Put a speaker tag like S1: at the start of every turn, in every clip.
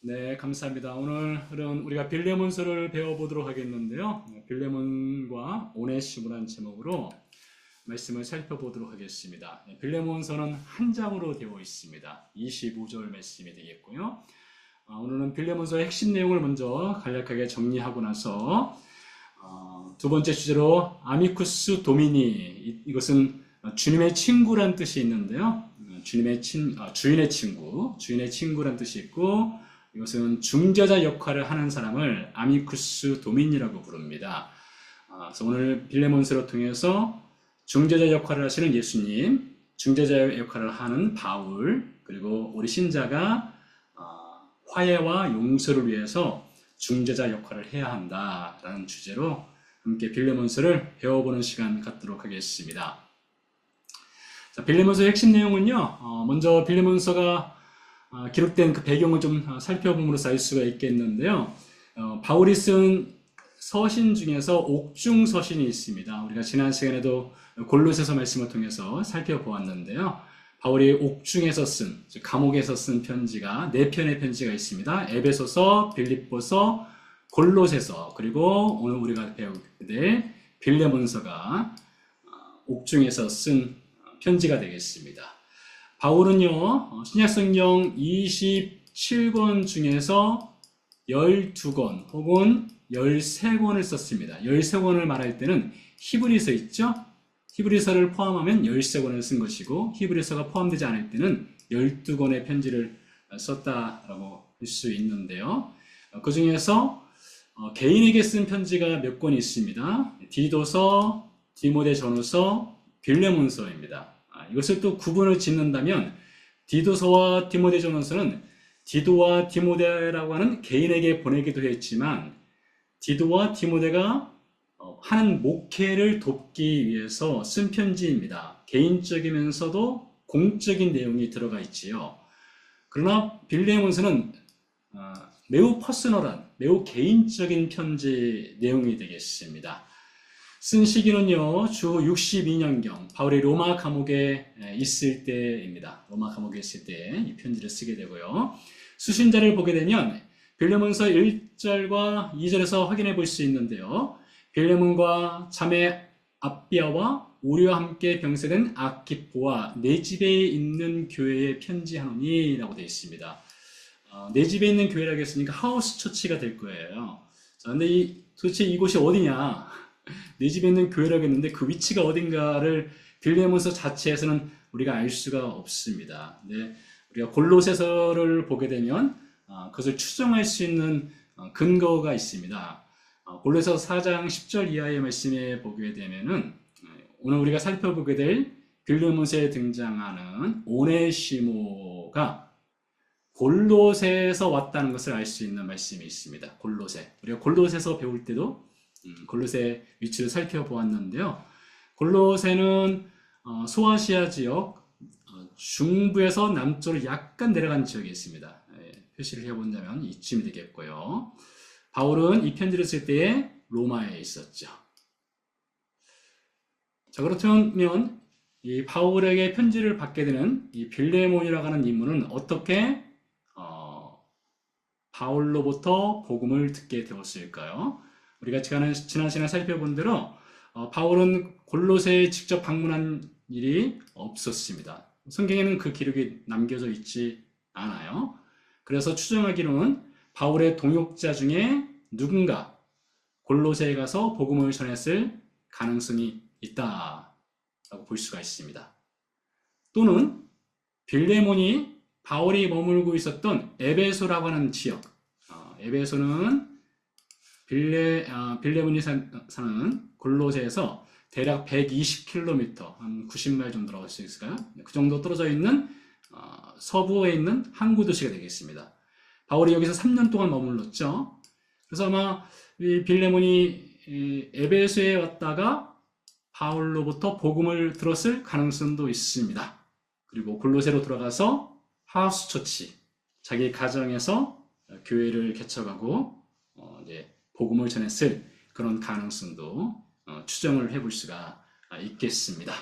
S1: 네, 감사합니다. 오늘은 우리가 빌레몬서를 배워보도록 하겠는데요. 빌레몬과 오네시모라는 제목으로 말씀을 살펴보도록 하겠습니다. 빌레몬서는 한 장으로 되어 있습니다. 25절 말씀이 되겠고요. 오늘은 빌레몬서의 핵심 내용을 먼저 간략하게 정리하고 나서 두 번째 주제로 아미쿠스 도미니, 이것은 주님의 친구란 뜻이 있는데요. 주인의 친구란 뜻이 있고, 이것은 중재자 역할을 하는 사람을 아미쿠스 도미니라고 부릅니다. 그래서 오늘 빌레몬서를 통해서 중재자 역할을 하시는 예수님, 중재자 역할을 하는 바울, 그리고 우리 신자가 화해와 용서를 위해서 중재자 역할을 해야 한다라는 주제로 함께 빌레몬서를 배워보는 시간 갖도록 하겠습니다. 자, 빌레몬서의 핵심 내용은요, 먼저 빌레몬서가 기록된 그 배경을 좀 살펴봄으로써 알 수가 있겠는데요. 바울이 쓴 서신 중에서 옥중 서신이 있습니다. 우리가 지난 시간에도 골로새서 말씀을 통해서 살펴보았는데요. 바울이 옥중에서 쓴, 즉 감옥에서 쓴 편지가 4편의 편지가 있습니다. 에베소서, 빌립보서, 골로새서, 그리고 오늘 우리가 배우게 될 빌레몬서가 옥중에서 쓴 편지가 되겠습니다. 바울은요, 신약성경 27권 중에서 12권 혹은 13권을 썼습니다. 13권을 말할 때는 히브리서 있죠? 히브리서를 포함하면 13권을 쓴 것이고, 히브리서가 포함되지 않을 때는 12권의 편지를 썼다라고 할 수 있는데요. 그 중에서 개인에게 쓴 편지가 몇 권이 있습니다. 디도서, 디모데전후서, 빌레몬서입니다. 이것을 또 구분을 짓는다면 디도서와 디모데전후서는 디도와 디모데라고 하는 개인에게 보내기도 했지만 디도와 디모데가 하는 목회를 돕기 위해서 쓴 편지입니다. 개인적이면서도 공적인 내용이 들어가 있지요. 그러나 빌레몬서는 매우 퍼스널한, 매우 개인적인 편지 내용이 되겠습니다. 쓴 시기는요, 주 62년경, 바울이 로마 감옥에 있을 때입니다. 로마 감옥에 있을 때 이 편지를 쓰게 되고요. 수신자를 보게 되면 빌레몬서 1절과 2절에서 확인해 볼 수 있는데요. 빌레몬과 자매 아비아와 우리와 함께 병세된 아키포와 내 집에 있는 교회에 편지하노니 라고 되어 있습니다. 내 집에 있는 교회라고 했으니까 하우스 처치가 될 거예요. 자, 근데 도대체 이곳이 어디냐? 내 집에 있는 교회라고 했는데 그 위치가 어딘가를 빌레몬서 자체에서는 우리가 알 수가 없습니다. 근데 우리가 골로새서를 보게 되면 그것을 추정할 수 있는 근거가 있습니다. 골로새서 4장 10절 이하의 말씀에 보게 되면은 오늘 우리가 살펴보게 될 빌레몬서에 등장하는 오네시모가 골로새에서 왔다는 것을 알 수 있는 말씀이 있습니다. 골로새. 우리가 골로새서 배울 때도 골로새 위치를 살펴보았는데요. 골로새는 소아시아 지역 중부에서 남쪽으로 약간 내려간 지역이 있습니다. 표시를 해본다면 이쯤이 되겠고요. 바울은 이 편지를 쓸 때에 로마에 있었죠. 자, 그렇다면 이 바울에게 편지를 받게 되는 이 빌레몬이라고 하는 인물은 어떻게 바울로부터 복음을 듣게 되었을까요? 우리가 지난 시간에 살펴본 대로 바울은 골로새에 직접 방문한 일이 없었습니다. 성경에는 그 기록이 남겨져 있지 않아요. 그래서 추정하기로는 바울의 동역자 중에 누군가 골로새에 가서 복음을 전했을 가능성이 있다라고 볼 수가 있습니다. 또는 빌레몬이 바울이 머물고 있었던 에베소라고 하는 지역, 에베소는 빌레몬이 사는 골로새에서 대략 120km, 한 90마일 정도라고 할 수 있을까요? 그 정도 떨어져 있는 서부에 있는 항구 도시가 되겠습니다. 바울이 여기서 3년 동안 머물렀죠. 그래서 아마 이 빌레몬이 에베소에 왔다가 바울로부터 복음을 들었을 가능성도 있습니다. 그리고 골로새로 돌아가서 하우스 처치, 자기 가정에서 교회를 개척하고 이제 복음을 전했을 그런 가능성도 추정을 해볼 수가 있겠습니다.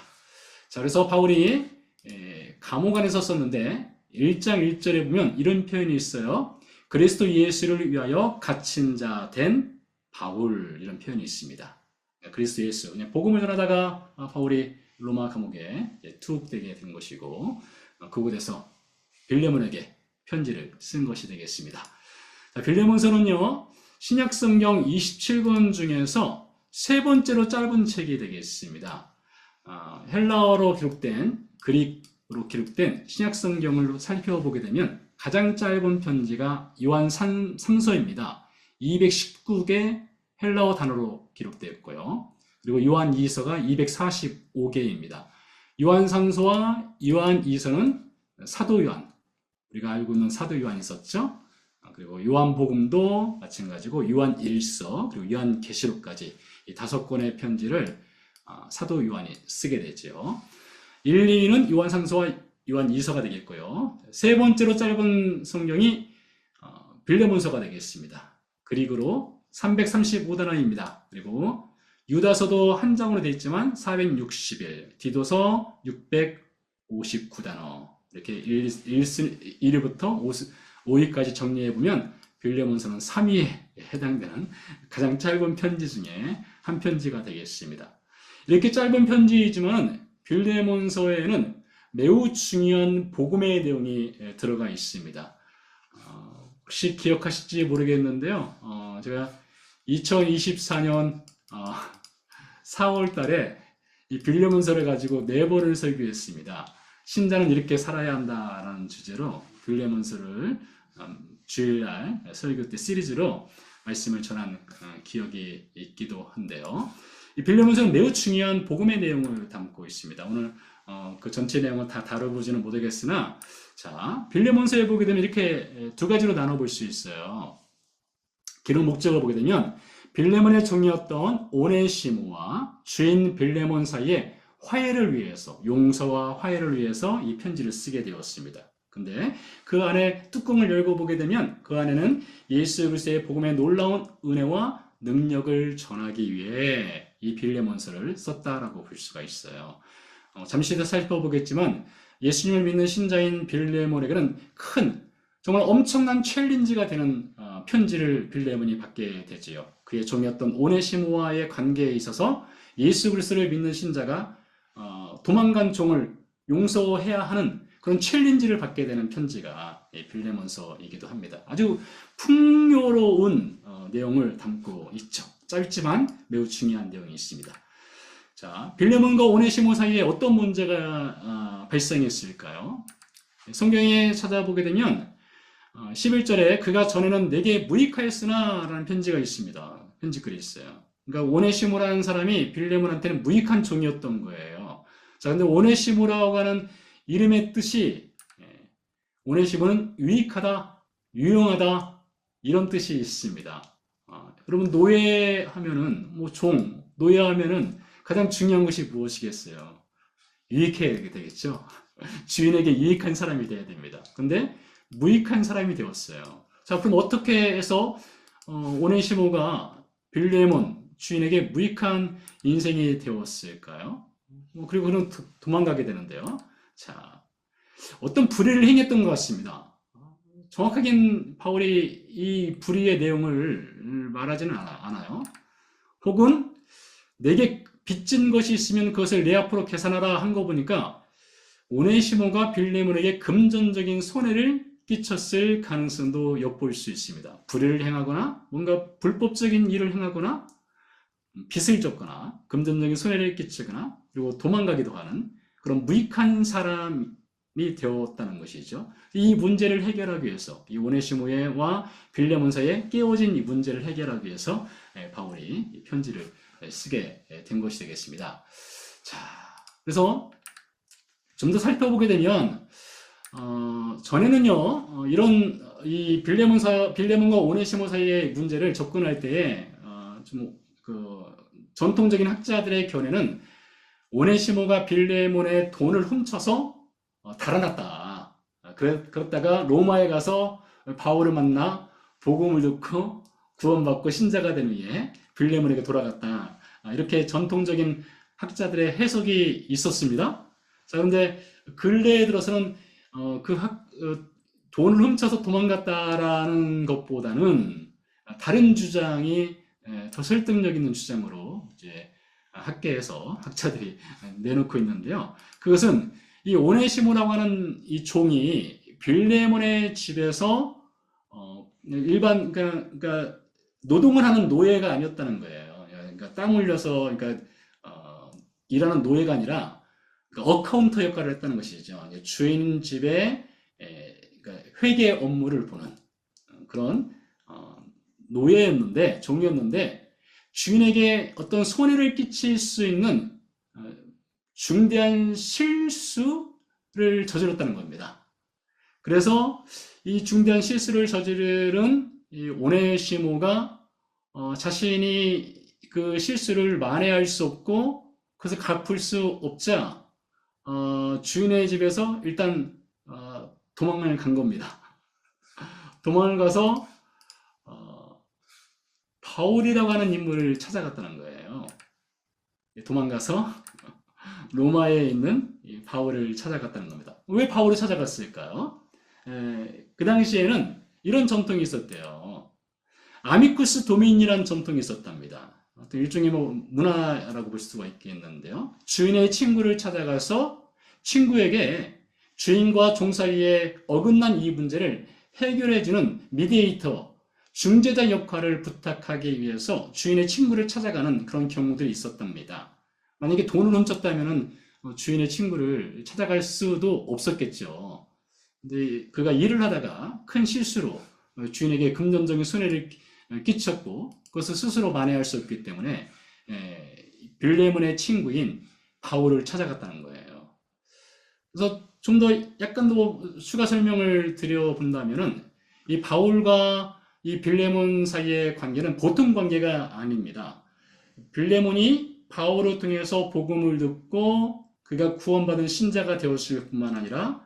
S1: 자, 그래서 바울이 감옥 안에서 썼는데 1장 1절에 보면 이런 표현이 있어요. 그리스도 예수를 위하여 갇힌 자 된 바울 이런 표현이 있습니다. 그리스도 예수 그냥 복음을 전하다가 바울이 로마 감옥에 투옥되게 된 것이고 그곳에서 빌레몬에게 편지를 쓴 것이 되겠습니다. 자, 빌레몬서는요 신약성경 27권 중에서 세 번째로 짧은 책이 되겠습니다. 헬라어로 기록된 그릭으로 기록된 신약성경을 살펴보게 되면 가장 짧은 편지가 요한 3서입니다. 219개 헬라어 단어로 기록되었고요. 그리고 요한 2서가 245개입니다. 요한 3서와 요한 2서는 사도 요한, 우리가 알고 있는 사도 요한이 있었죠. 그리고 요한복음도 마찬가지고 요한 1서 그리고 요한 계시록까지 이 5권의 편지를 사도 요한이 쓰게 되죠. 1, 2는 요한 3서와 요한 2서가 되겠고요. 세 번째로 짧은 성경이 빌레몬서가 되겠습니다. 그리그로 335단어입니다. 그리고 유다서도 한 장으로 되어 있지만 461, 디도서 659단어 이렇게 1위부터 5위까지 정리해보면 빌레몬서는 3위에 해당되는 가장 짧은 편지 중에 한 편지가 되겠습니다. 이렇게 짧은 편지이지만 빌레몬서에는 매우 중요한 복음의 내용이 들어가 있습니다. 혹시 기억하실지 모르겠는데요. 제가 2024년 4월 달에 이 빌레몬서를 가지고 4번을 설교했습니다. 신자는 이렇게 살아야 한다라는 주제로 빌레몬서를 주일날 설교 때 시리즈로 말씀을 전한 기억이 있기도 한데요. 이 빌레몬서는 매우 중요한 복음의 내용을 담고 있습니다. 오늘 그 전체 내용을 다 다뤄보지는 못하겠으나 자, 빌레몬서에 보게 되면 이렇게 두 가지로 나눠볼 수 있어요. 기록 목적을 보게 되면 빌레몬의 종이었던 오네시모와 주인 빌레몬 사이에 화해를 위해서, 용서와 화해를 위해서 이 편지를 쓰게 되었습니다. 근데 그 안에 뚜껑을 열고 보게 되면 그 안에는 예수 그리스도의 복음의 놀라운 은혜와 능력을 전하기 위해 이 빌레몬서를 썼다라고 볼 수가 있어요. 잠시 더 살펴보겠지만 예수님을 믿는 신자인 빌레몬에게는 큰, 정말 엄청난 챌린지가 되는 편지를 빌레몬이 받게 되지요. 그의 종이었던 오네시모와의 관계에 있어서 예수 그리스도를 믿는 신자가 도망간 종을 용서해야 하는 그런 챌린지를 받게 되는 편지가 빌레몬서이기도 합니다. 아주 풍요로운 내용을 담고 있죠. 짧지만 매우 중요한 내용이 있습니다. 자, 빌레몬과 오네시모 사이에 어떤 문제가 발생했을까요? 성경에 찾아보게 되면 11절에 그가 전에는 내게 무익하였으나 라는 편지가 있습니다. 편지글이 있어요. 그러니까 오네시모라는 사람이 빌레몬한테는 무익한 종이었던 거예요. 자, 근데 오네시모라고 하는 이름의 뜻이 오네시모는 유익하다, 유용하다 이런 뜻이 있습니다. 여러분 노예하면은 뭐 종, 노예하면은 가장 중요한 것이 무엇이겠어요? 유익해야 되겠죠. 주인에게 유익한 사람이 돼야 됩니다. 근데 무익한 사람이 되었어요. 자, 그럼 어떻게 해서 오네시모가 빌레몬 주인에게 무익한 인생이 되었을까요? 그리고 그는 도망가게 되는데요. 자, 어떤 불의를 행했던 것 같습니다. 정확하게는 바울이 이 불의의 내용을 말하지는 않아요. 혹은 내게 빚진 것이 있으면 그것을 내 앞으로 계산하라 한 거 보니까 오네시모가 빌레몬에게 금전적인 손해를 끼쳤을 가능성도 엿볼 수 있습니다. 불의를 행하거나 뭔가 불법적인 일을 행하거나 빚을 졌거나 금전적인 손해를 끼치거나 그리고 도망가기도 하는 그런 무익한 사람이 되었다는 것이죠. 이 문제를 해결하기 위해서 이 오네시모와 빌레몬 사이에 깨어진 이 문제를 해결하기 위해서 바울이 이 편지를 쓰게 된 것이 되겠습니다. 자, 그래서 좀 더 살펴보게 되면 전에는요 이런 이 빌레몬과 오네시모 사이의 문제를 접근할 때에 좀 그 전통적인 학자들의 견해는 오네시모가 빌레몬의 돈을 훔쳐서 달아났다. 그랬다가 로마에 가서 바울을 만나 복음을 듣고 구원받고 신자가 된 후에 빌레몬에게 돌아갔다. 이렇게 전통적인 학자들의 해석이 있었습니다. 자, 그런데 근래에 들어서는 돈을 훔쳐서 도망갔다라는 것보다는 다른 주장이 더 설득력 있는 주장으로 이제 학계에서 학자들이 내놓고 있는데요. 그것은 이 오네시모라고 하는 이 종이 빌레몬의 집에서 일반 그러니까 노동을 하는 노예가 아니었다는 거예요. 그러니까 땀 흘려서 그러니까 일하는 노예가 아니라 그러니까 어카운터 역할을 했다는 것이죠. 주인 집에 그러니까 회계 업무를 보는 그런 노예였는데 종이었는데 주인에게 어떤 손해를 끼칠 수 있는 중대한 실수를 저질렀다는 겁니다. 그래서 이 중대한 실수를 저지른 이 오네시모가 자신이 그 실수를 만회할 수 없고 그래서 갚을 수 없자 주인의 집에서 일단 도망을 간 겁니다. 도망을 가서 바울이라고 하는 인물을 찾아갔다는 거예요. 도망가서 로마에 있는 바울을 찾아갔다는 겁니다. 왜 바울을 찾아갔을까요? 그 당시에는 이런 전통이 있었대요. 아미쿠스 도민이라는 전통이 있었답니다. 일종의 문화라고 볼 수가 있겠는데요. 주인의 친구를 찾아가서 친구에게 주인과 종 사이에 어긋난 이 문제를 해결해주는 미디에이터, 중재자 역할을 부탁하기 위해서 주인의 친구를 찾아가는 그런 경우들이 있었답니다. 만약에 돈을 훔쳤다면 주인의 친구를 찾아갈 수도 없었겠죠. 근데 그가 일을 하다가 큰 실수로 주인에게 금전적인 손해를 끼쳤고 그것을 스스로 만회할 수 없기 때문에 빌레몬의 친구인 바울을 찾아갔다는 거예요. 그래서 좀 더 약간 더 추가 설명을 드려본다면은 이 바울과 이 빌레몬 사이의 관계는 보통 관계가 아닙니다. 빌레몬이 바울을 통해서 복음을 듣고 그가 구원받은 신자가 되었을 뿐만 아니라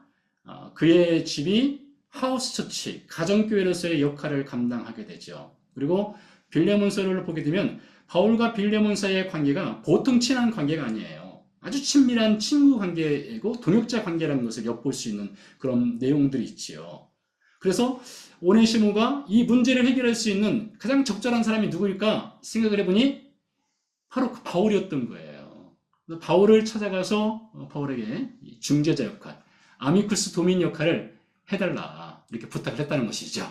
S1: 그의 집이 하우스 처치, 가정교회로서의 역할을 감당하게 되죠. 그리고 빌레몬서를 보게 되면 바울과 빌레몬 사이의 관계가 보통 친한 관계가 아니에요. 아주 친밀한 친구 관계이고 동역자 관계라는 것을 엿볼 수 있는 그런 내용들이 있지요. 그래서 오네시모가 이 문제를 해결할 수 있는 가장 적절한 사람이 누구일까 생각을 해보니 바로 그 바울이었던 거예요. 바울을 찾아가서 바울에게 중재자 역할, 아미쿠스 도민 역할을 해달라 이렇게 부탁을 했다는 것이죠.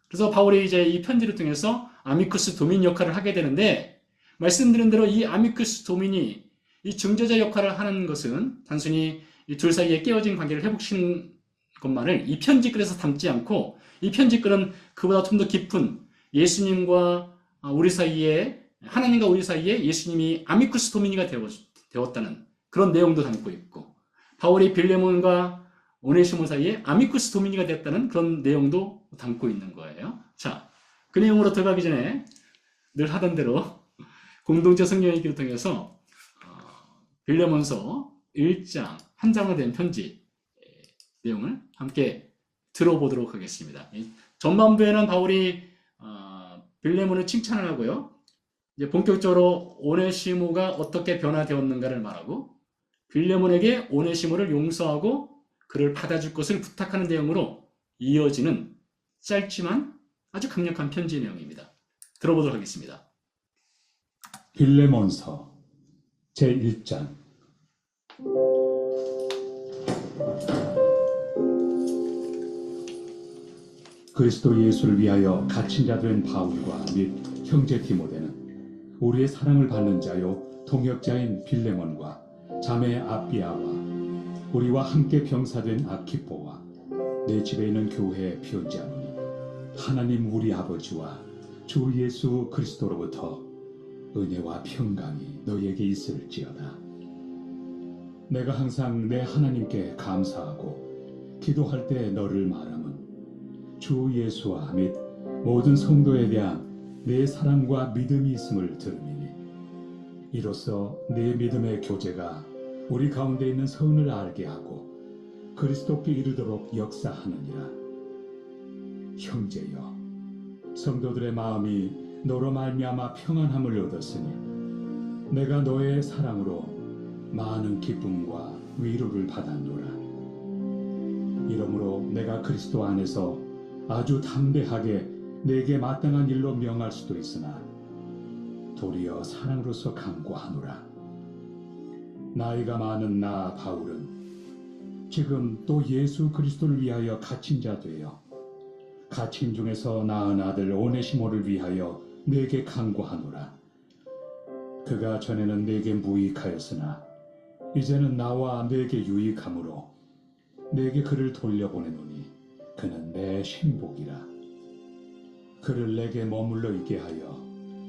S1: 그래서 바울이 이제 이 편지를 통해서 아미쿠스 도민 역할을 하게 되는데 말씀드린 대로 이 아미쿠스 도민이 이 중재자 역할을 하는 것은 단순히 이 둘 사이에 깨어진 관계를 회복시키는 것만을 이 편지글에서 담지 않고 이 편지글은 그보다 좀 더 깊은 예수님과 우리 사이에 하나님과 우리 사이에 예수님이 아미쿠스 도미니가 되었다는 그런 내용도 담고 있고 바울이 빌레몬과 오네시모 사이에 아미쿠스 도미니가 되었다는 그런 내용도 담고 있는 거예요. 자, 그 내용으로 들어가기 전에 늘 하던 대로 공동체 성경 읽기를 통해서 빌레몬서 1장 한장화된 편지 내용을 함께 들어보도록 하겠습니다. 전반부에는 바울이 빌레몬을 칭찬을 하고요. 이제 본격적으로 오네시모가 어떻게 변화되었는가를 말하고 빌레몬에게 오네시모를 용서하고 그를 받아줄 것을 부탁하는 내용으로 이어지는 짧지만 아주 강력한 편지 내용입니다. 들어보도록 하겠습니다.
S2: 빌레몬서 제1장 그리스도 예수를 위하여 갇힌 자 된 바울과 및 형제 디모데는 우리의 사랑을 받는 자요 동역자인 빌레몬과 자매 아비아와 우리와 함께 병사된 아키포와 내 집에 있는 교회에 편지하노니 하나님 우리 아버지와 주 예수 그리스도로부터 은혜와 평강이 너희에게 있을지어다. 내가 항상 내 하나님께 감사하고 기도할 때 너를 말함은 주 예수와 및 모든 성도에 대한 내 사랑과 믿음이 있음을 들으니 이로써 내 믿음의 교제가 우리 가운데 있는 선을 알게 하고 그리스도께 이르도록 역사하느니라. 형제여, 성도들의 마음이 너로 말미암아 평안함을 얻었으니 내가 너의 사랑으로 많은 기쁨과 위로를 받았노라. 이러므로 내가 그리스도 안에서 아주 담대하게 내게 마땅한 일로 명할 수도 있으나 도리어 사랑으로서 강구하노라. 나이가 많은 나 바울은 지금 또 예수 그리스도를 위하여 갇힌 자 되어 갇힌 중에서 낳은 아들 오네시모를 위하여 내게 간구하노라. 그가 전에는 내게 무익하였으나 이제는 나와 내게 유익하므로 내게 그를 돌려보내노니 그는 내 신복이라. 그를 내게 머물러 있게 하여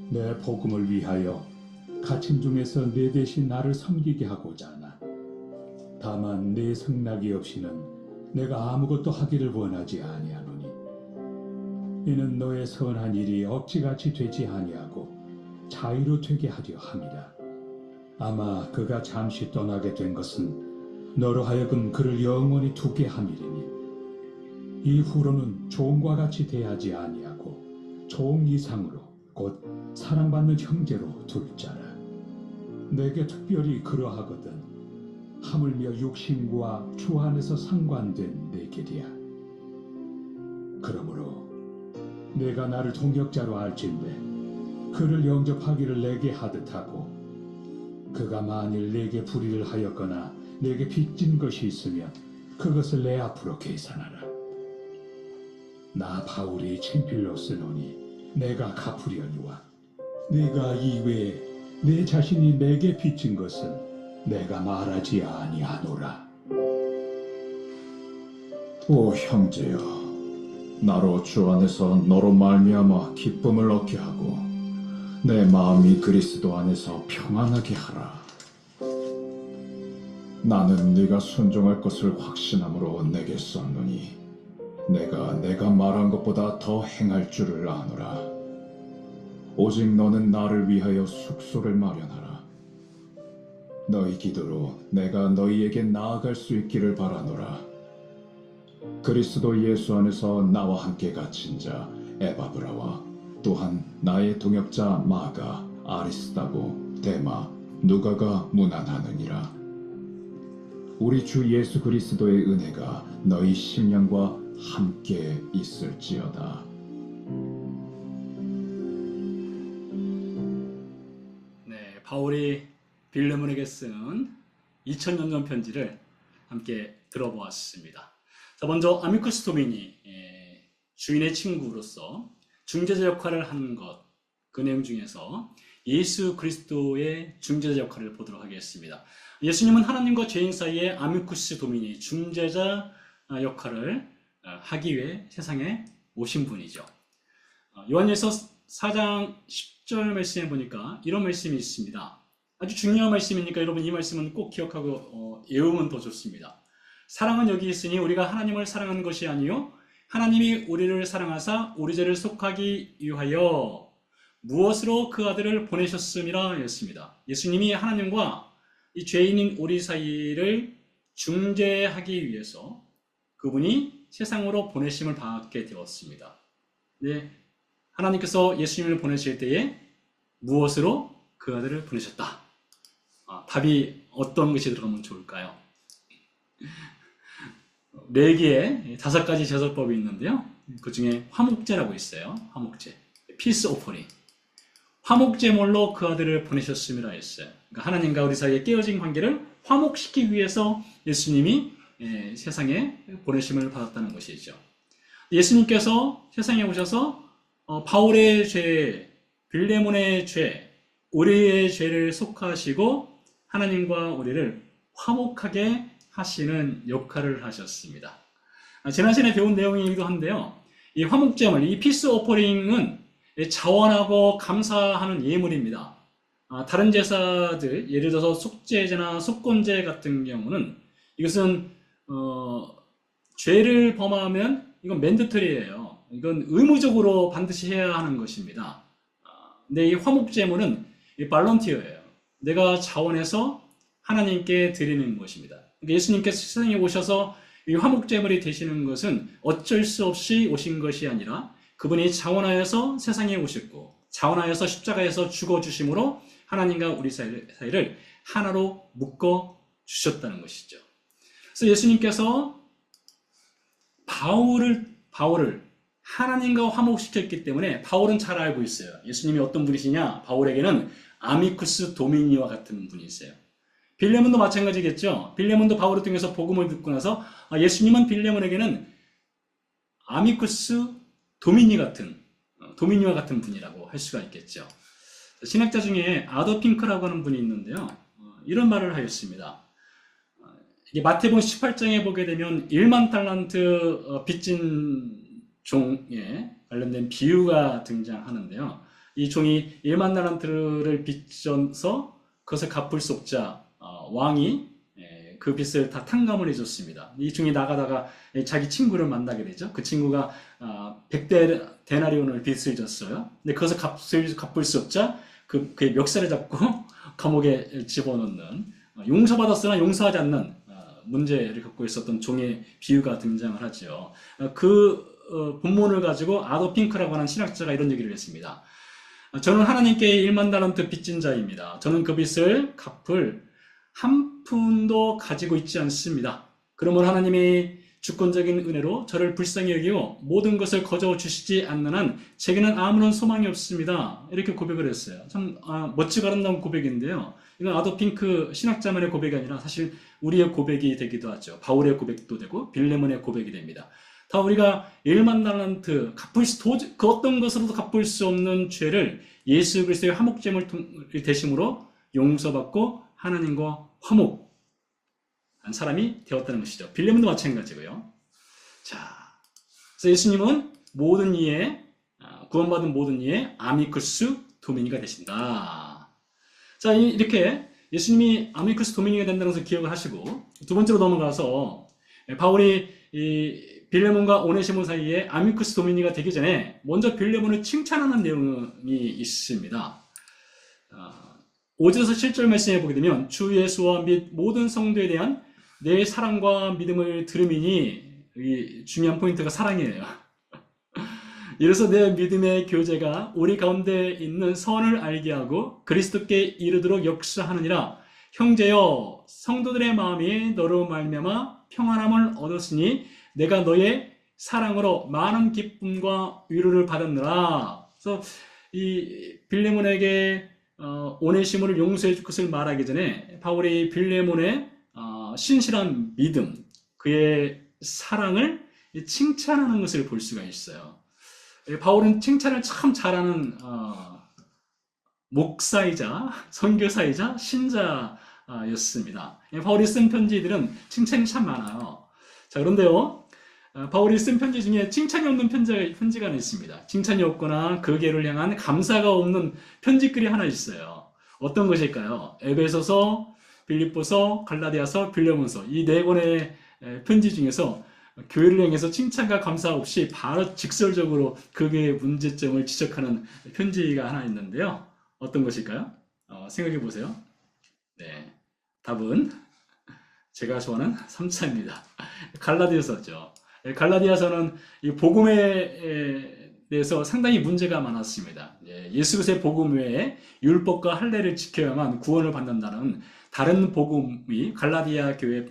S2: 내 복음을 위하여 갇힌 중에서 내 대신 나를 섬기게 하고자 하나. 다만 내 승낙이 없이는 내가 아무것도 하기를 원하지 아니하노니 이는 너의 선한 일이 억지같이 되지 아니하고 자유로 되게 하려 함이라. 아마 그가 잠시 떠나게 된 것은 너로 하여금 그를 영원히 두게 함이리니 이후로는 종과 같이 대하지 아니하고 종 이상으로 곧 사랑받는 형제로 둘 자라. 내게 특별히 그러하거든 하물며 육신과 주 안에서 상관된 내 길이야. 그러므로 내가 나를 동역자로 알진대 그를 영접하기를 내게 하듯 하고 그가 만일 내게 불의를 하였거나 내게 빚진 것이 있으면 그것을 내 앞으로 계산하라. 나 바울이 친필로 쓰노니 내가 갚으려니와 내가 이외에 내 자신이 내게 빚진 것은 내가 말하지 아니하노라.
S3: 오 형제여, 나로 주 안에서 너로 말미암아 기쁨을 얻게 하고 내 마음이 그리스도 안에서 평안하게 하라. 나는 네가 순종할 것을 확신함으로 내게 썼노니 내가 말한 것보다 더 행할 줄을 아노라. 오직 너는 나를 위하여 숙소를 마련하라. 너희 기도로 내가 너희에게 나아갈 수 있기를 바라노라. 그리스도 예수 안에서 나와 함께 갇힌 자 에바브라와 또한 나의 동역자 마가, 아리스다고, 데마, 누가가 문안하느니라. 우리 주 예수 그리스도의 은혜가 너희 심령과 함께 있을지어다.
S1: 네, 바울이 빌레몬에게 쓴 2000년 전 편지를 함께 들어보았습니다. 자, 먼저 아미쿠스 도미니, 주인의 친구로서 중재자 역할을 하는 것, 그 내용 중에서 예수 그리스도의 중재자 역할을 보도록 하겠습니다. 예수님은 하나님과 죄인 사이에 아미쿠스 도미니, 중재자 역할을 하기 위해 세상에 오신 분이죠. 요한일서 4장 10절 말씀에 보니까 이런 말씀이 있습니다. 아주 중요한 말씀이니까 여러분 이 말씀은 꼭 기억하고 외우면 더 좋습니다. 사랑은 여기 있으니 우리가 하나님을 사랑하는 것이 아니요 하나님이 우리를 사랑하사 우리 죄를 속하기 위하여 무엇으로 그 아들을 보내셨음이라 였습니다. 예수님이 하나님과 이 죄인인 우리 사이를 중재하기 위해서 그분이 세상으로 보내심을 받게 되었습니다. 네, 하나님께서 예수님을 보내실 때에 무엇으로 그 아들을 보내셨다? 답이 어떤 것이 들어가면 좋을까요? 4개의 5가지 제사법이 있는데요. 그 중에 화목제라고 있어요. 화목제. 피스 오퍼링. 화목제물로 그 아들을 보내셨음이라 했어요. 그러니까 하나님과 우리 사이의 깨어진 관계를 화목시키기 위해서 예수님이 세상에 보내심을 받았다는 것이죠. 예수님께서 세상에 오셔서 바울의 죄, 빌레몬의 죄, 우리의 죄를 속하시고 하나님과 우리를 화목하게 하시는 역할을 하셨습니다. 지난 시간에 배운 내용이기도 한데요. 이 화목제물, 이 피스 오퍼링은 자원하고 감사하는 예물입니다. 다른 제사들, 예를 들어서 속죄제나 속건제 같은 경우는 이것은 죄를 범하면 이건 맨드터리예요. 이건 의무적으로 반드시 해야 하는 것입니다. 근데 이 화목제물은 발런티어예요. 내가 자원해서 하나님께 드리는 것입니다. 그러니까 예수님께서 세상에 오셔서 이 화목제물이 되시는 것은 어쩔 수 없이 오신 것이 아니라 그분이 자원하여서 세상에 오셨고 자원하여서 십자가에서 죽어주심으로 하나님과 우리 사이를 하나로 묶어 주셨다는 것이죠. 그래서 예수님께서 바울을 하나님과 화목시켰기 때문에 바울은 잘 알고 있어요. 예수님이 어떤 분이시냐? 바울에게는 아미쿠스 도미니와 같은 분이 있어요. 빌레몬도 마찬가지겠죠. 빌레몬도 바울을 통해서 복음을 듣고 나서 예수님은 빌레몬에게는 아미쿠스 도미니와 같은 분이라고 할 수가 있겠죠. 신학자 중에 아더 핑크라고 하는 분이 있는데요. 이런 말을 하였습니다. 이게 마태복음 18장에 보게 되면 1만 달란트 빚진 종에 관련된 비유가 등장하는데요. 이 종이 1만 달란트를 빚져서 그것을 갚을 수 없자 왕이 그 빚을 다 탕감을 해줬습니다. 이 종이 나가다가 자기 친구를 만나게 되죠. 그 친구가 100대 데나리온을 빚을 졌어요. 근데 그것을 갚을 수 없자 그의 멱살을 잡고 감옥에 집어넣는, 용서받았으나 용서하지 않는 문제를 겪고 있었던 종의 비유가 등장을 하죠. 그 본문을 가지고 아더 핑크라고 하는 신학자가 이런 얘기를 했습니다. 저는 하나님께 1만 달란트 빚진 자입니다. 저는 그 빚을 갚을 한 푼도 가지고 있지 않습니다. 그러므로 하나님이 주권적인 은혜로 저를 불쌍히 여기고 모든 것을 거저 주시지 않는 한 제게는 아무런 소망이 없습니다. 이렇게 고백을 했어요. 참 멋지고 아름다운 고백인데요. 이건 아더 핑크 신학자만의 고백이 아니라 사실 우리의 고백이 되기도 하죠. 바울의 고백도 되고 빌레몬의 고백이 됩니다. 다 우리가 1만 달란트 그 어떤 것으로도 갚을 수 없는 죄를 예수 그리스도의 화목제물 대심으로 용서받고 하나님과 화목한 사람이 되었다는 것이죠. 빌레몬도 마찬가지고요. 자, 그래서 예수님은 모든 이에 구원받은 모든 이에 아미쿠스 도미니가 되신다. 자, 이렇게 예수님이 아미쿠스 도미니가 된다는 것을 기억을 하시고 두 번째로 넘어가서 바울이 이 빌레몬과 오네시모 사이에 아미쿠스 도미니가 되기 전에 먼저 빌레몬을 칭찬하는 내용이 있습니다. 5절에서 7절 말씀에 보게 되면 주 예수와 및 모든 성도에 대한 내 사랑과 믿음을 들음이니, 이 중요한 포인트가 사랑이에요. 이래서 내 믿음의 교제가 우리 가운데 있는 선을 알게 하고 그리스도께 이르도록 역사하느니라. 형제여, 성도들의 마음이 너로 말미암아 평안함을 얻었으니 내가 너의 사랑으로 많은 기쁨과 위로를 받았느라. 그래서 이 빌레몬에게 오네시모를 용서해 줄 것을 말하기 전에 바울이 빌레몬의 신실한 믿음, 그의 사랑을 칭찬하는 것을 볼 수가 있어요. 바울은 칭찬을 참 잘하는 목사이자 선교사이자 신자였습니다. 바울이 쓴 편지들은 칭찬이 참 많아요. 자, 그런데요, 바울이 쓴 편지 중에 칭찬이 없는 편지가 하나 있습니다. 칭찬이 없거나 그계를 향한 감사가 없는 편지글이 하나 있어요. 어떤 것일까요? 에베소서, 빌립보서, 갈라디아서, 빌레몬서, 이 네 권의 편지 중에서 교회를 향해서 칭찬과 감사 없이 바로 직설적으로 그의 문제점을 지적하는 편지가 하나 있는데요. 어떤 것일까요? 생각해 보세요. 네, 답은 제가 좋아하는 3차입니다. 갈라디아서죠. 갈라디아서는 이 복음에 대해서 상당히 문제가 많았습니다. 예수 그리스도의 복음 외에 율법과 할례를 지켜야만 구원을 받는다는 다른 복음이 갈라디아 교회에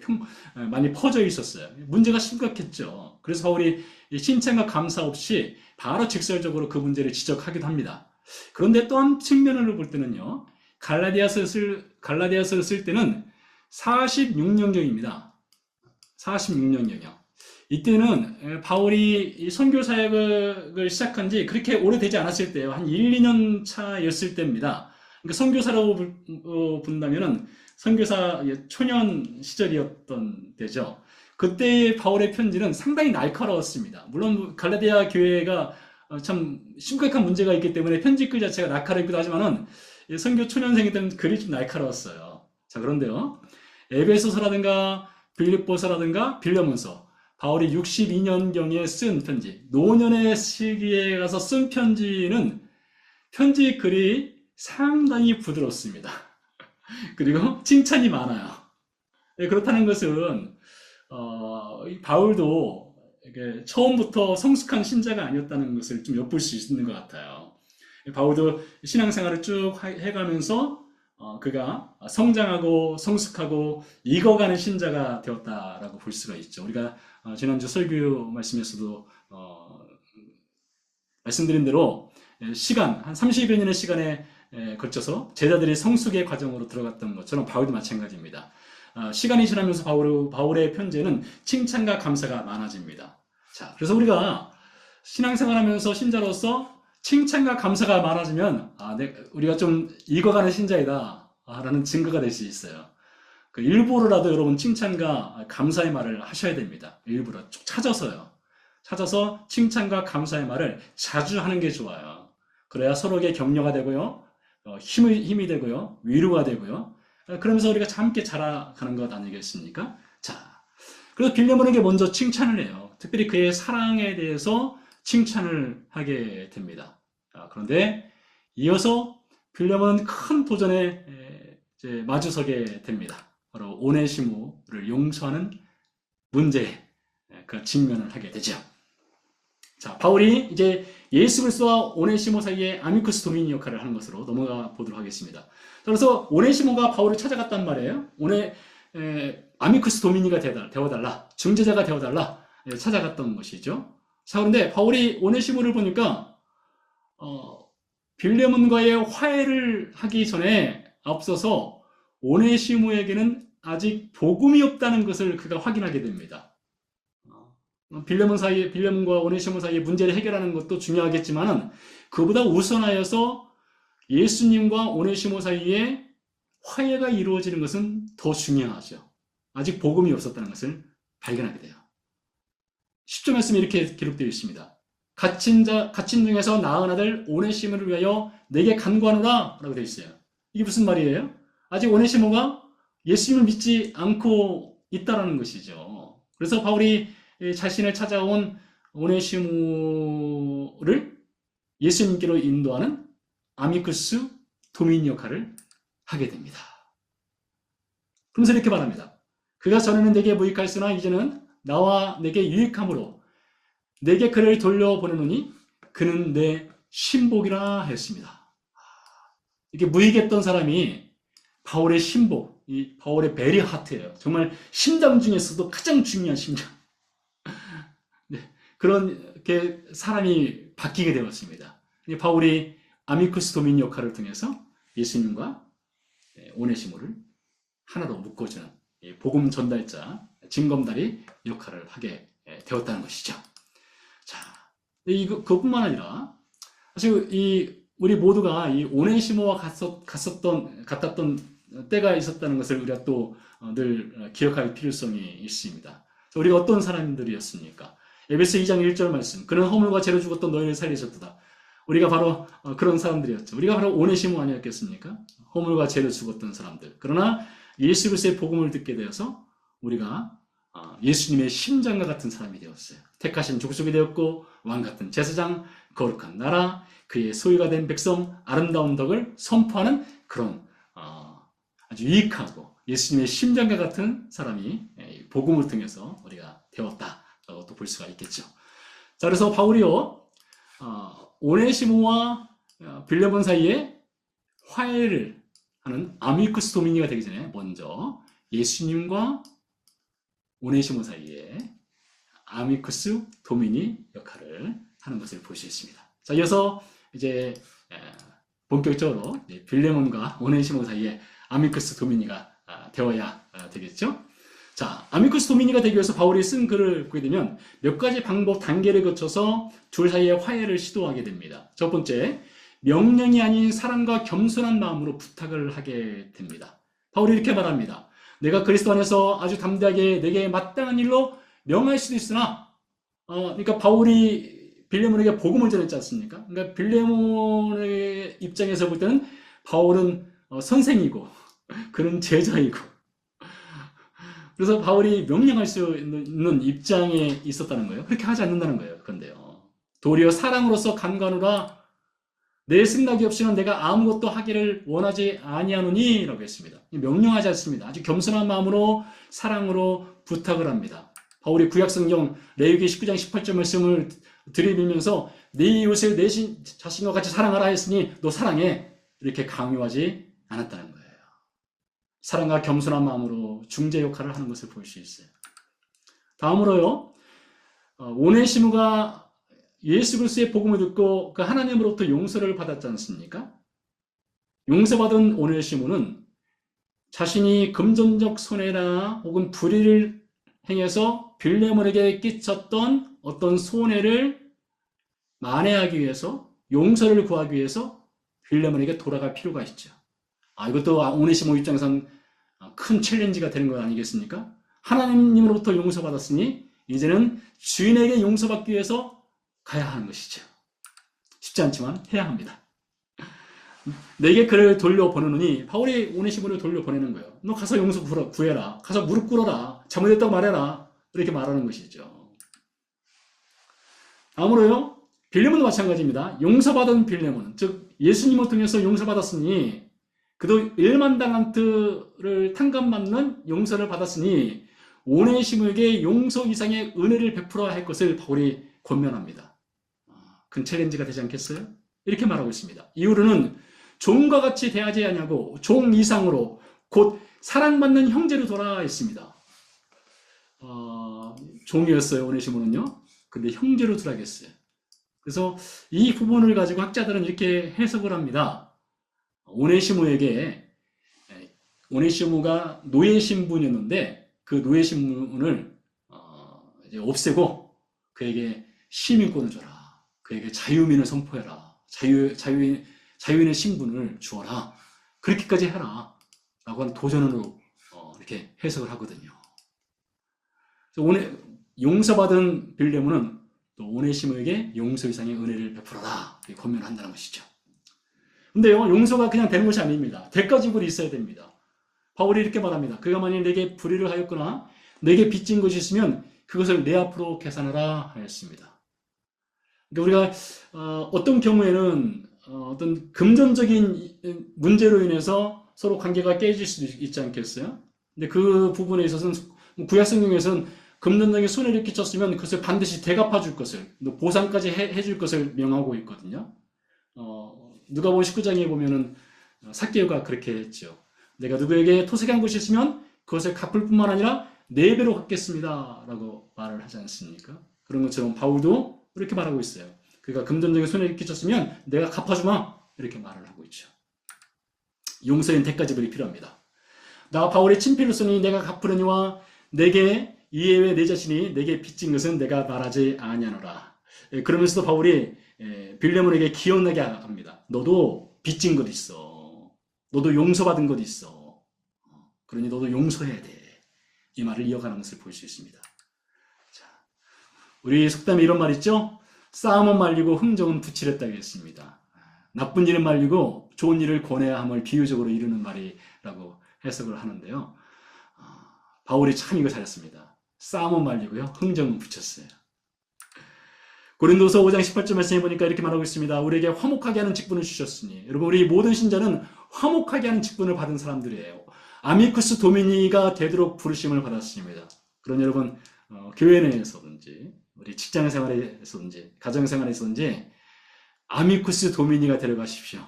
S1: 많이 퍼져 있었어요. 문제가 심각했죠. 그래서 바울이 칭찬과 감사 없이 바로 직설적으로 그 문제를 지적하기도 합니다. 그런데 또 한 측면으로 볼 때는요, 갈라디아서를 쓸 때는 46년경입니다. 46년경이요. 이때는 바울이 선교 사역을 시작한 지 그렇게 오래되지 않았을 때예요. 한 1, 2년 차였을 때입니다. 그러니까 선교사라고 본다면은 선교사 초년 시절이었던 때죠. 그때의 바울의 편지는 상당히 날카로웠습니다. 물론 갈라디아 교회가 참 심각한 문제가 있기 때문에 편지글 자체가 날카롭기도 하지만은 선교 초년생이던 글이 좀 날카로웠어요. 자, 그런데요, 에베소서라든가 빌립보서라든가 빌레몬서, 바울이 62년경에 쓴 편지, 노년의 시기에 가서 쓴 편지는 편지 글이 상당히 부드럽습니다. 그리고 칭찬이 많아요. 그렇다는 것은 바울도 이게 처음부터 성숙한 신자가 아니었다는 것을 좀 엿볼 수 있는 것 같아요. 바울도 신앙생활을 쭉 해가면서 그가 성장하고 성숙하고 익어가는 신자가 되었다라고 볼 수가 있죠. 우리가 지난주 설교 말씀에서도 말씀드린 대로 시간, 한 30여 년의 시간에 걸쳐서 제자들이 성숙의 과정으로 들어갔던 것처럼 바울도 마찬가지입니다. 시간이 지나면서 바울의 편지에는 칭찬과 감사가 많아집니다. 자, 그래서 우리가 신앙생활하면서 신자로서 칭찬과 감사가 많아지면 우리가 좀 익어가는 신자이다 라는 증거가 될 수 있어요. 그 일부러라도 여러분 칭찬과 감사의 말을 하셔야 됩니다. 일부러 쭉 찾아서 칭찬과 감사의 말을 자주 하는 게 좋아요. 그래야 서로에게 격려가 되고요, 힘이 되고요, 위로가 되고요. 그러면서 우리가 함께 자라가는 것 아니겠습니까? 자, 그래서 빌레몬에게 먼저 칭찬을 해요. 특별히 그의 사랑에 대해서 칭찬을 하게 됩니다. 그런데 이어서 빌레몬은 큰 도전에 이제 마주서게 됩니다. 바로 오네시모를 용서하는 문제에 그 직면을 하게 되죠. 자, 바울이 이제 예수 그리스도와 오네시모 사이에 아미쿠스 도미니 역할을 하는 것으로 넘어가 보도록 하겠습니다. 그래서 오네시모가 바울을 찾아갔단 말이에요. 아미쿠스 도미니가 되어달라, 중재자가 되어달라 찾아갔던 것이죠. 자, 그런데 바울이 오네시모를 보니까 빌레몬과의 화해를 하기 전에 앞서서 오네시모에게는 아직 복음이 없다는 것을 그가 확인하게 됩니다. 빌레몬과 오네시모 사이의 문제를 해결하는 것도 중요하겠지만 그보다 우선하여서 예수님과 오네시모 사이에 화해가 이루어지는 것은 더 중요하죠. 아직 복음이 없었다는 것을 발견하게 돼요. 10절 말씀에 이렇게 기록되어 있습니다. 갇힌 중에서 낳은 아들 오네시모를 위하여 내게 간구하노라 라고 되어 있어요. 이게 무슨 말이에요? 아직 오네시모가 예수님을 믿지 않고 있다라는 것이죠. 그래서 바울이 자신을 찾아온 오네시모를 예수님께로 인도하는 아미쿠스 도미니 역할을 하게 됩니다. 그러면서 이렇게 말합니다. 그가 전에는 내게 무익하였으나 이제는 나와 내게 유익함으로 내게 그를 돌려보내노니 그는 내 신복이라 했습니다. 이렇게 무익했던 사람이 바울의 신복, 이 바울의 베리 하트예요. 정말 심장 중에서도 가장 중요한 심장. 네, 그렇게 사람이 바뀌게 되었습니다. 바울이 아미쿠스 도미니 역할을 통해서 예수님과 오네시모를 하나로 묶어주는 복음 전달자, 징검다리 역할을 하게 되었다는 것이죠. 자, 그것뿐만 아니라 사실 우리 모두가 이 오네시모와 같았던 때가 있었다는 것을 우리가 또 늘 기억할 필요성이 있습니다. 우리가 어떤 사람들이었습니까? 에베소 2장 1절 말씀. 그는 허물과 죄로 죽었던 너희를 살리셨도다. 우리가 바로 그런 사람들이었죠. 우리가 바로 오네시모 아니었겠습니까? 허물과 죄로 죽었던 사람들. 그러나 예수 그리스도의 복음을 듣게 되어서 우리가 예수님의 심장과 같은 사람이 되었어요. 택하신 족속이 되었고 왕 같은 제사장, 거룩한 나라, 그의 소유가 된 백성, 아름다운 덕을 선포하는 그런 아주 유익하고 예수님의 심장과 같은 사람이 복음을 통해서 우리가 되었다라고 또 볼 수가 있겠죠. 자, 그래서 바울이요 오네시모와 빌레몬 사이에 화해를 하는 아미쿠스 도미니가 되기 전에 먼저 예수님과 오네시모 사이에 아미쿠스 도미니 역할을 하는 것을 볼 수 있습니다. 자, 이어서 이제 본격적으로 빌레몬과 오네시모 사이에 아미쿠스 도미니가 되어야 되겠죠. 자, 아미쿠스 도미니가 되기 위해서 바울이 쓴 글을 보게 되면 몇 가지 방법, 단계를 거쳐서 둘 사이의 화해를 시도하게 됩니다. 첫 번째, 명령이 아닌 사랑과 겸손한 마음으로 부탁을 하게 됩니다. 바울이 이렇게 말합니다. 내가 그리스도 안에서 아주 담대하게 내게 마땅한 일로 명할 수도 있으나 그러니까 바울이 빌레몬에게 복음을 전했지 않습니까? 그러니까 빌레몬의 입장에서 볼 때는 바울은 선생이고 그는 제자이고 그래서 바울이 명령할 수 있는 입장에 있었다는 거예요. 그렇게 하지 않는다는 거예요. 그런데요. 도리어 사랑으로서 간과하노라 내 승낙이 없이는 내가 아무것도 하기를 원하지 아니하노니 라고 했습니다. 명령하지 않습니다. 아주 겸손한 마음으로 사랑으로 부탁을 합니다. 바울이 구약성경 레위기 19장 18절 말씀을 들이밀면서 네 이웃을 내 자신과 같이 사랑하라 했으니 너 사랑해 이렇게 강요하지 않았다는 거예요. 사랑과 겸손한 마음으로 중재 역할을 하는 것을 볼 수 있어요. 다음으로요, 오네시모가 예수 그리스도의 복음을 듣고 그 하나님으로부터 용서를 받았지 않습니까? 용서받은 오네시모는 자신이 금전적 손해나 혹은 불의를 행해서 빌레몬에게 끼쳤던 어떤 손해를 만회하기 위해서, 용서를 구하기 위해서 빌레몬에게 돌아갈 필요가 있죠. 이것도 오네시모 입장에선 큰 챌린지가 되는 것 아니겠습니까? 하나님으로부터 용서받았으니 이제는 주인에게 용서받기 위해서 가야 하는 것이죠. 쉽지 않지만 해야 합니다. 내게 그를 돌려보내느니, 바울이 오네시모를 돌려보내는 거예요. 너 가서 용서 구해라. 가서 무릎 꿇어라. 잘못했다고 말해라. 이렇게 말하는 것이죠. 다음으로요, 빌레몬도 마찬가지입니다. 용서받은 빌레몬, 즉 예수님을 통해서 용서받았으니, 그도 1만 달란트를 탕감받는 용서를 받았으니 오네시모에게 용서 이상의 은혜를 베풀어야 할 것을 바울이 권면합니다. 큰 챌린지가 되지 않겠어요? 이렇게 말하고 있습니다. 이후로는 종과 같이 대하지 않냐고 종 이상으로 곧 사랑받는 형제로 돌아있습니다. 종이었어요, 오네시모는요. 근데 형제로 돌아가겠어요. 그래서 이 부분을 가지고 학자들은 이렇게 해석을 합니다. 오네시모가 노예 신분이었는데 그 노예 신분을 이제 없애고 그에게 시민권을 줘라. 그에게 자유민을 선포해라. 자유인의 신분을 주어라. 그렇게까지 해라. 라고 하는 도전으로 이렇게 해석을 하거든요. 그래서 용서받은 빌레몬은 또 오네시모에게 용서 이상의 은혜를 베풀어라. 이렇게 권면한다는 것이죠. 근데요, 용서가 그냥 되는 것이 아닙니다. 대가 지불이 있어야 됩니다. 바울이 이렇게 말합니다. 그가 만일 내게 불의를 하였거나 내게 빚진 것이 있으면 그것을 내 앞으로 계산하라 하였습니다. 그러니까 우리가 어떤 경우에는 어떤 금전적인 문제로 인해서 서로 관계가 깨질 수도 있지 않겠어요? 근데 그 부분에 있어서는 구약 성경에서는 금전적인 손해를 끼쳤으면 그것을 반드시 대갚아 줄 것을, 보상까지 해줄 것을 명하고 있거든요. 누가복음 19장에 보면은 삭개오가 그렇게 했죠. 내가 누구에게 토색한 것이 있으면 그것을 갚을 뿐만 아니라 4배로 갚겠습니다. 라고 말을 하지 않습니까? 그런 것처럼 바울도 이렇게 말하고 있어요. 그가 금전적인 손해를 끼쳤으면 내가 갚아주마. 이렇게 말을 하고 있죠. 용서엔 대가 지불이 필요합니다. 나 바울의 친필로서니 내가 갚으려니와 내게 이에 내 자신이 내게 빚진 것은 내가 말하지 아니하노라. 그러면서도 바울이 빌레몬에게 기억나게 합니다. 너도 빚진 것 있어. 너도 용서받은 것 있어. 그러니 너도 용서해야 돼. 이 말을 이어가는 것을 볼 수 있습니다. 자, 우리 속담에 이런 말 있죠? 싸움은 말리고 흥정은 부치랬다고 했습니다. 나쁜 일은 말리고 좋은 일을 권해야 함을 비유적으로 이루는 말이라고 해석을 하는데요. 바울이 참 이거 잘했습니다. 싸움은 말리고요, 흥정은 붙였어요. 고린도서 5장 18절 말씀해 보니까 이렇게 말하고 있습니다. 우리에게 화목하게 하는 직분을 주셨으니, 여러분, 우리 모든 신자는 화목하게 하는 직분을 받은 사람들이에요. 아미쿠스 도미니가 되도록 부르심을 받았습니다. 그런 여러분, 교회 내에서든지 우리 직장 생활에서든지 가정 생활에서든지 아미쿠스 도미니가 되어가십시오.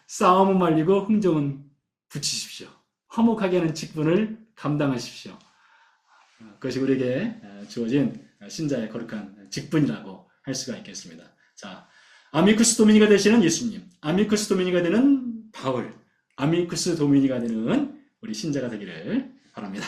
S1: 싸움은 말리고 흥정은 붙이십시오. 화목하게 하는 직분을 감당하십시오. 그것이 우리에게 주어진 신자의 거룩한 직분이라고 할 수가 있겠습니다. 자, 아미쿠스 도미니가 되시는 예수님, 아미쿠스 도미니가 되는 바울, 아미쿠스 도미니가 되는 우리 신자가 되기를 바랍니다.